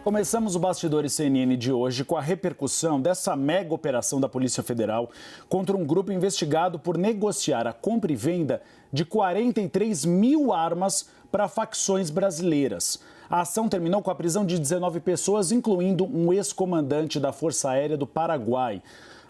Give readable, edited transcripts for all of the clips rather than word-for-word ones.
Começamos o Bastidores CNN de hoje com a repercussão dessa mega operação da Polícia Federal contra um grupo investigado por negociar a compra e venda de 43 mil armas para facções brasileiras. A ação terminou com a prisão de 19 pessoas, incluindo um ex-comandante da Força Aérea do Paraguai.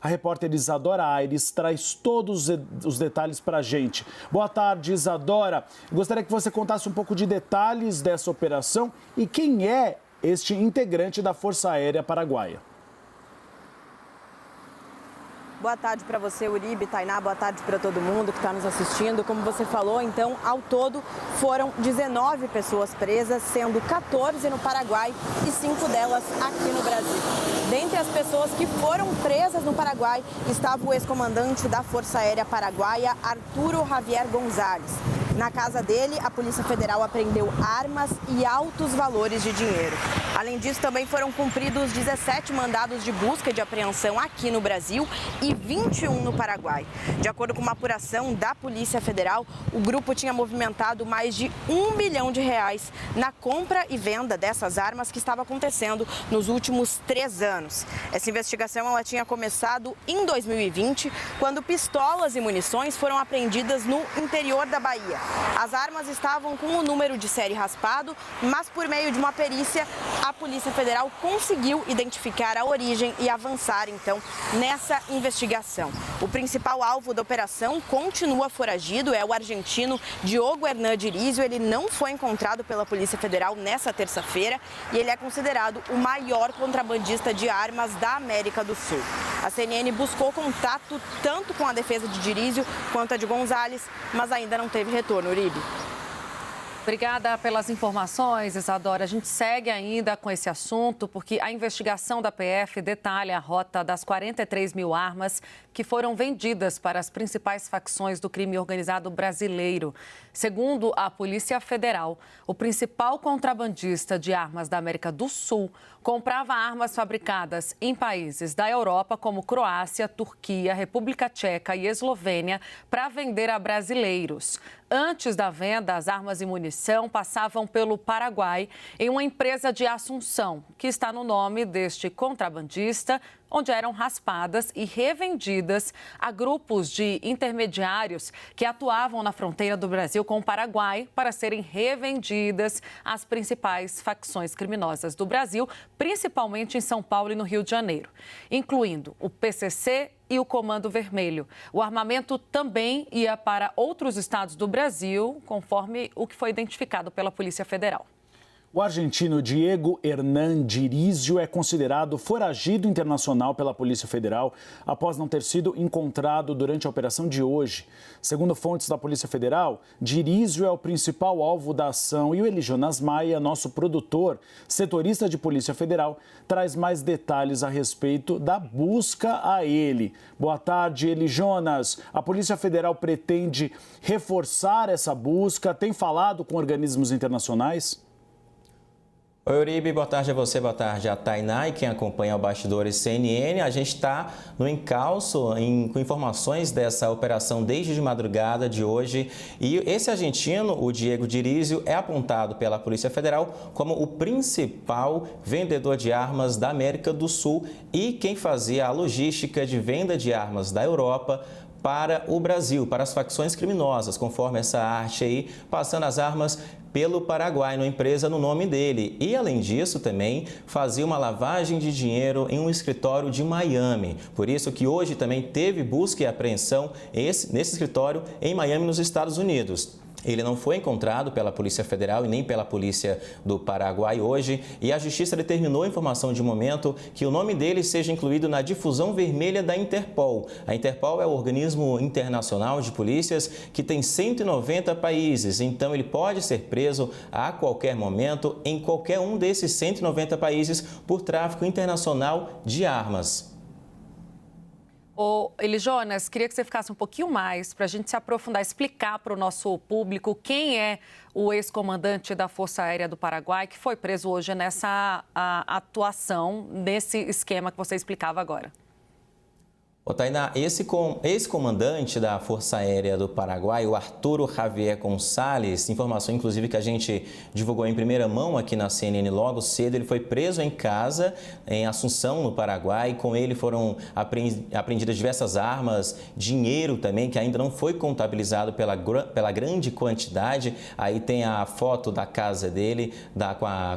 A repórter Isadora Aires traz todos os detalhes para a gente. Boa tarde, Isadora. Gostaria que você contasse um pouco de detalhes dessa operação e quem é este integrante da Força Aérea Paraguaia. Boa tarde para você, Uribe, Tainá, boa tarde para todo mundo que está nos assistindo. Como você falou, então, ao todo foram 19 pessoas presas, sendo 14 no Paraguai e 5 delas aqui no Brasil. Dentre as pessoas que foram presas no Paraguai estava o ex-comandante da Força Aérea Paraguaia, Arturo Javier González. Na casa dele, a Polícia Federal apreendeu armas e altos valores de dinheiro. Além disso, também foram cumpridos 17 mandados de busca e de apreensão aqui no Brasil e 21 no Paraguai. De acordo com uma apuração da Polícia Federal, o grupo tinha movimentado mais de R$1 bilhão na compra e venda dessas armas que estava acontecendo nos últimos 3 anos. Essa investigação ela tinha começado em 2020, quando pistolas e munições foram apreendidas no interior da Bahia. As armas estavam com o número de série raspado, mas por meio de uma perícia, a Polícia Federal conseguiu identificar a origem e avançar, então, nessa investigação. O principal alvo da operação continua foragido, é o argentino Diogo Hernan Dirizio. Ele não foi encontrado pela Polícia Federal nessa terça-feira e ele é considerado o maior contrabandista de armas da América do Sul. A CNN buscou contato tanto com a defesa de Dirizio quanto a de González, mas ainda não teve retorno. Uribe. Obrigada pelas informações, Isadora. A gente segue ainda com esse assunto porque a investigação da PF detalha a rota das 43 mil armas que foram vendidas para as principais facções do crime organizado brasileiro. Segundo a Polícia Federal, o principal contrabandista de armas da América do Sul comprava armas fabricadas em países da Europa como Croácia, Turquia, República Tcheca e Eslovênia para vender a brasileiros. Antes da venda, as armas e munição passavam pelo Paraguai em uma empresa de Assunção, que está no nome deste contrabandista, onde eram raspadas e revendidas a grupos de intermediários que atuavam na fronteira do Brasil com o Paraguai para serem revendidas às principais facções criminosas do Brasil, principalmente em São Paulo e no Rio de Janeiro, incluindo o PCC e o Comando Vermelho. O armamento também ia para outros estados do Brasil, conforme o que foi identificado pela Polícia Federal. O argentino Diego Hernan Dirizio é considerado foragido internacional pela Polícia Federal após não ter sido encontrado durante a operação de hoje. Segundo fontes da Polícia Federal, Dirizio é o principal alvo da ação e o Eli Jonas Maia, nosso produtor, setorista de Polícia Federal, traz mais detalhes a respeito da busca a ele. Boa tarde, Eli Jonas. A Polícia Federal pretende reforçar essa busca? Tem falado com organismos internacionais? Oi, Uribe, boa tarde a você, boa tarde a Tainá e quem acompanha o Bastidores CNN. A gente está no encalço com informações dessa operação desde de madrugada de hoje. E esse argentino, o Diego Dirizio, é apontado pela Polícia Federal como o principal vendedor de armas da América do Sul e quem fazia a logística de venda de armas da Europa para o Brasil, para as facções criminosas, conforme essa arte aí, passando as armas pelo Paraguai, numa empresa no nome dele. E, além disso, também fazia uma lavagem de dinheiro em um escritório de Miami. Por isso que hoje também teve busca e apreensão nesse escritório em Miami, nos Estados Unidos. Ele não foi encontrado pela Polícia Federal e nem pela Polícia do Paraguai hoje e a Justiça determinou a informação de momento que o nome dele seja incluído na difusão vermelha da Interpol. A Interpol é o organismo internacional de polícias que tem 190 países, então ele pode ser preso a qualquer momento em qualquer um desses 190 países por tráfico internacional de armas. Eli Jonas, queria que você ficasse um pouquinho mais para a gente se aprofundar, explicar para o nosso público quem é o ex-comandante da Força Aérea do Paraguai que foi preso hoje nessa atuação, nesse esquema que você explicava agora. Ô, Tainá, ex-comandante da Força Aérea do Paraguai, o Arturo Javier Gonçalves, informação inclusive que a gente divulgou em primeira mão aqui na CNN logo cedo, ele foi preso em casa em Assunção, no Paraguai. Com ele foram apreendidas diversas armas, dinheiro também, que ainda não foi contabilizado pela grande quantidade. Aí tem a foto da casa dele,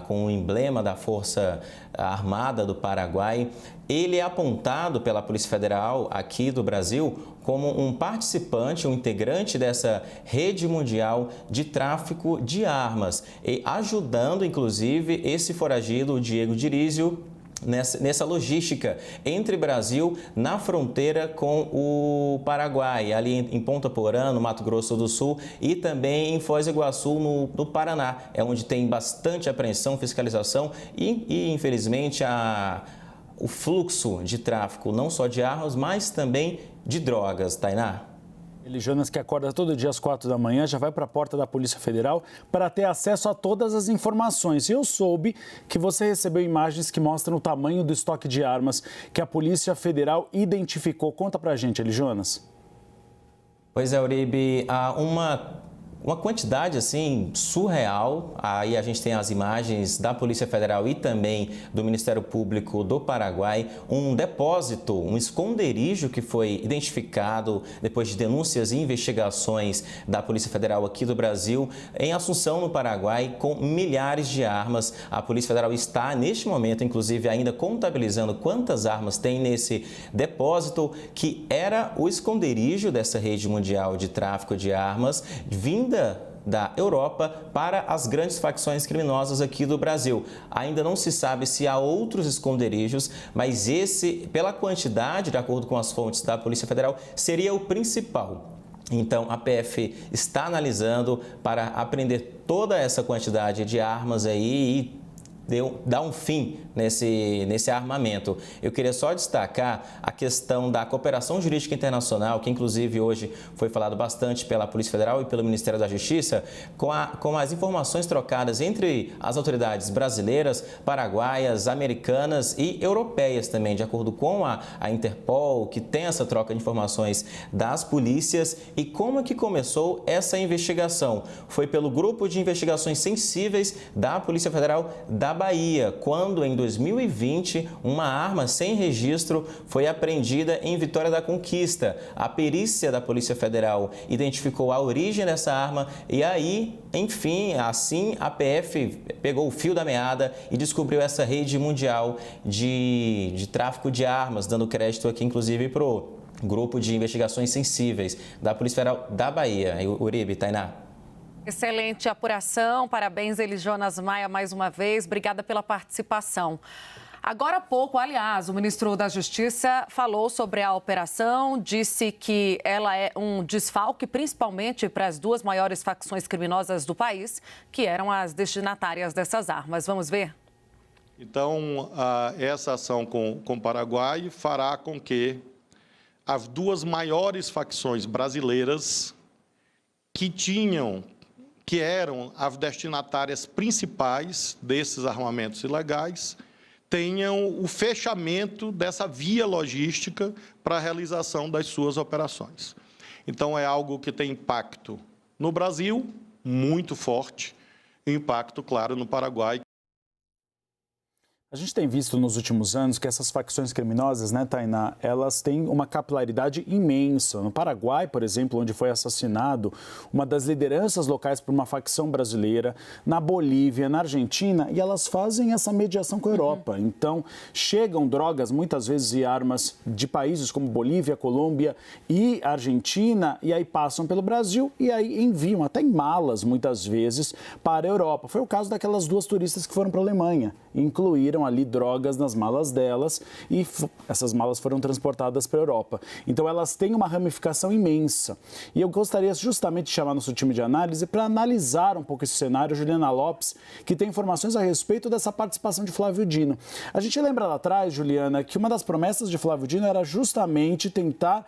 com o emblema da Força Armada do Paraguai. Ele é apontado pela Polícia Federal aqui do Brasil como um participante, um integrante dessa rede mundial de tráfico de armas, e ajudando, inclusive, esse foragido, o Diego Dirizio, nessa logística entre Brasil na fronteira com o Paraguai, ali em Ponta Porã, no Mato Grosso do Sul, e também em Foz do Iguaçu, no Paraná, é onde tem bastante apreensão, fiscalização e infelizmente, o fluxo de tráfico, não só de armas, mas também de drogas. Tainá? Ele, Jonas, que acorda todo dia às 4 da manhã, já vai para a porta da Polícia Federal para ter acesso a todas as informações. E eu soube que você recebeu imagens que mostram o tamanho do estoque de armas que a Polícia Federal identificou. Conta para a gente, Eli Jonas. Pois é, Uribe, há uma quantidade assim surreal. Aí a gente tem as imagens da Polícia Federal e também do Ministério Público do Paraguai, um depósito, um esconderijo que foi identificado depois de denúncias e investigações da Polícia Federal aqui do Brasil, em Assunção, no Paraguai, com milhares de armas. A Polícia Federal está neste momento, inclusive, ainda contabilizando quantas armas tem nesse depósito, que era o esconderijo dessa rede mundial de tráfico de armas, vinda da Europa para as grandes facções criminosas aqui do Brasil. Ainda não se sabe se há outros esconderijos, mas esse, pela quantidade, de acordo com as fontes da Polícia Federal, seria o principal. Então, a PF está analisando para apreender toda essa quantidade de armas aí e dar um fim nesse armamento. Eu queria só destacar a questão da cooperação jurídica internacional, que inclusive hoje foi falado bastante pela Polícia Federal e pelo Ministério da Justiça, com as informações trocadas entre as autoridades brasileiras, paraguaias, americanas e europeias também, de acordo com a Interpol, que tem essa troca de informações das polícias. E como é que começou essa investigação? Foi pelo Grupo de Investigações Sensíveis da Polícia Federal da Bahia, quando em 2020 uma arma sem registro foi apreendida em Vitória da Conquista. A perícia da Polícia Federal identificou a origem dessa arma e aí, enfim, assim a PF pegou o fio da meada e descobriu essa rede mundial de tráfico de armas, dando crédito aqui inclusive para o Grupo de Investigações Sensíveis da Polícia Federal da Bahia. Uribe, Tainá. Excelente apuração, parabéns, Eli Jonas Maia, mais uma vez, obrigada pela participação. Agora há pouco, aliás, o ministro da Justiça falou sobre a operação, disse que ela é um desfalque, principalmente para as duas maiores facções criminosas do país, que eram as destinatárias dessas armas. Vamos ver? Então, essa ação com o Paraguai fará com que as duas maiores facções brasileiras que eram as destinatárias principais desses armamentos ilegais, tenham o fechamento dessa via logística para a realização das suas operações. Então, é algo que tem impacto no Brasil, muito forte, e impacto, claro, no Paraguai. A gente tem visto nos últimos anos que essas facções criminosas, né, Tainá, elas têm uma capilaridade imensa. No Paraguai, por exemplo, onde foi assassinado uma das lideranças locais por uma facção brasileira, na Bolívia, na Argentina, e elas fazem essa mediação com a Europa. Então, chegam drogas, muitas vezes, e armas de países como Bolívia, Colômbia e Argentina, e aí passam pelo Brasil e aí enviam, até em malas, muitas vezes, para a Europa. Foi o caso daquelas duas turistas que foram para a Alemanha, incluíram ali drogas nas malas delas e essas malas foram transportadas para a Europa. Então, elas têm uma ramificação imensa. E eu gostaria justamente de chamar nosso time de análise para analisar um pouco esse cenário, Juliana Lopes, que tem informações a respeito dessa participação de Flávio Dino. A gente lembra lá atrás, Juliana, que uma das promessas de Flávio Dino era justamente tentar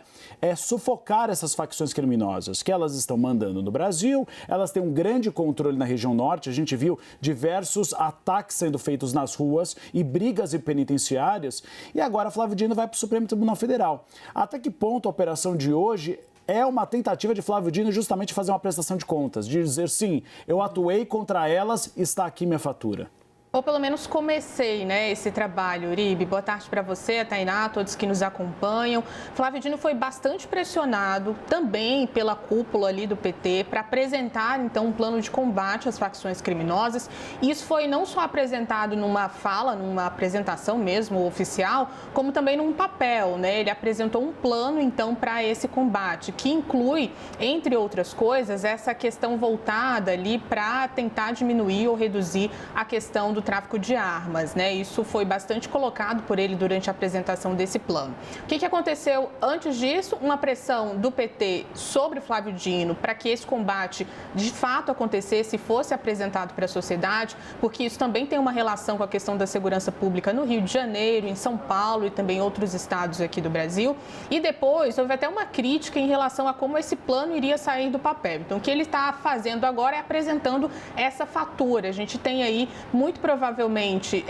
sufocar essas facções criminosas, que elas estão mandando no Brasil, elas têm um grande controle na região norte, a gente viu diversos ataques sendo feitos nas ruas e brigas penitenciárias. E agora Flávio Dino vai para o Supremo Tribunal Federal. Até que ponto a operação de hoje é uma tentativa de Flávio Dino justamente fazer uma prestação de contas, de dizer sim, eu atuei contra elas, está aqui minha fatura? Ou pelo menos comecei, né, esse trabalho. Uribe, boa tarde para você, a Tainá, todos que nos acompanham. Flávio Dino foi bastante pressionado também pela cúpula ali do PT para apresentar, então, um plano de combate às facções criminosas. Isso foi não só apresentado numa fala, numa apresentação mesmo oficial, como também num papel, né? Ele apresentou um plano, então, para esse combate, que inclui, entre outras coisas, essa questão voltada ali para tentar diminuir ou reduzir a questão do tráfico de armas, né? Isso foi bastante colocado por ele durante a apresentação desse plano. O que aconteceu antes disso? Uma pressão do PT sobre Flávio Dino para que esse combate de fato acontecesse e fosse apresentado para a sociedade, porque isso também tem uma relação com a questão da segurança pública no Rio de Janeiro, em São Paulo e também outros estados aqui do Brasil. E depois houve até uma crítica em relação a como esse plano iria sair do papel. Então, o que ele está fazendo agora é apresentando essa fatura. A gente tem aí muito provavelmente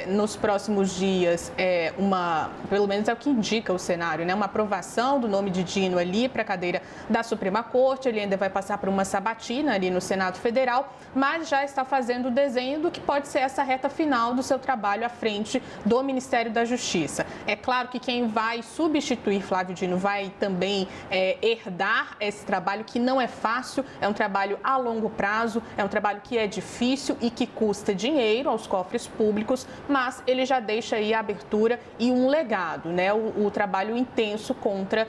nos próximos dias pelo menos é o que indica o cenário, né? Uma aprovação do nome de Dino ali para a cadeira da Suprema Corte. Ele ainda vai passar por uma sabatina ali no Senado Federal, mas já está fazendo o desenho do que pode ser essa reta final do seu trabalho à frente do Ministério da Justiça. É claro que quem vai substituir Flávio Dino vai também herdar esse trabalho, que não é fácil, é um trabalho a longo prazo, é um trabalho que é difícil e que custa dinheiro aos cofres públicos, mas ele já deixa aí a abertura e um legado, né? O trabalho intenso contra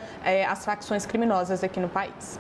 as facções criminosas aqui no país.